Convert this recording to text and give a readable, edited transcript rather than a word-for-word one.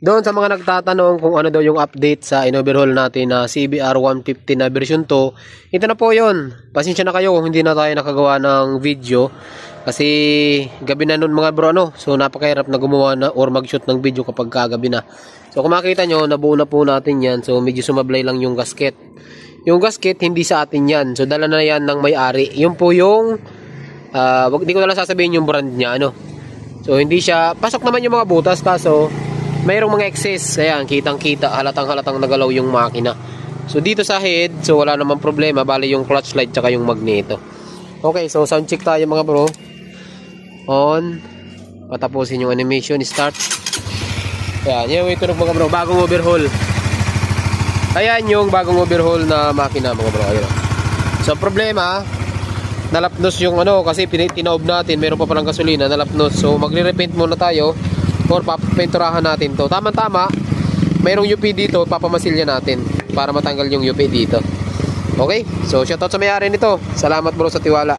Doon sa mga nagtatanong kung ano daw yung update sa in-overhaul natin na CBR 150 na version 2, ito na po yun. Pasensya na kayo kung hindi na tayo nakagawa ng video. Kasi gabi na nun mga bro, ano? So napakahirap na gumawa na or mag-shoot ng video kapag kagabi na. So kung makita nyo, nabuo na po natin yan. So medyo sumablay lang yung gasket. Yung gasket, hindi sa atin yan. So dala na yan ng may-ari. Yun po yung, hindi ko na lang sasabihin yung brand niya, ano? So hindi siya, pasok naman yung mga butas, kaso mayroong mga excess, ayan, kitang-kita, halatang-halatang nagalaw yung makina. So dito sa head, so wala namang problema, bali yung clutch light tsaka yung magneto. Okay, so sound check tayo mga bro. On, patapusin yung animation, start. Ayan, yung itunog mga bro, bagong overhaul. Ayan yung bagong overhaul na makina mga bro, ayan. So problema, nalapnos yung ano, kasi tinaob natin, meron pa palang gasolina, nalapnos. So magre-repaint muna tayo or papapinturahan natin to. Tama-tama, mayroong UP dito, papamasilya natin para matanggal yung UP dito. Okay, so shoutout sa may-ari nito. Salamat bro sa tiwala.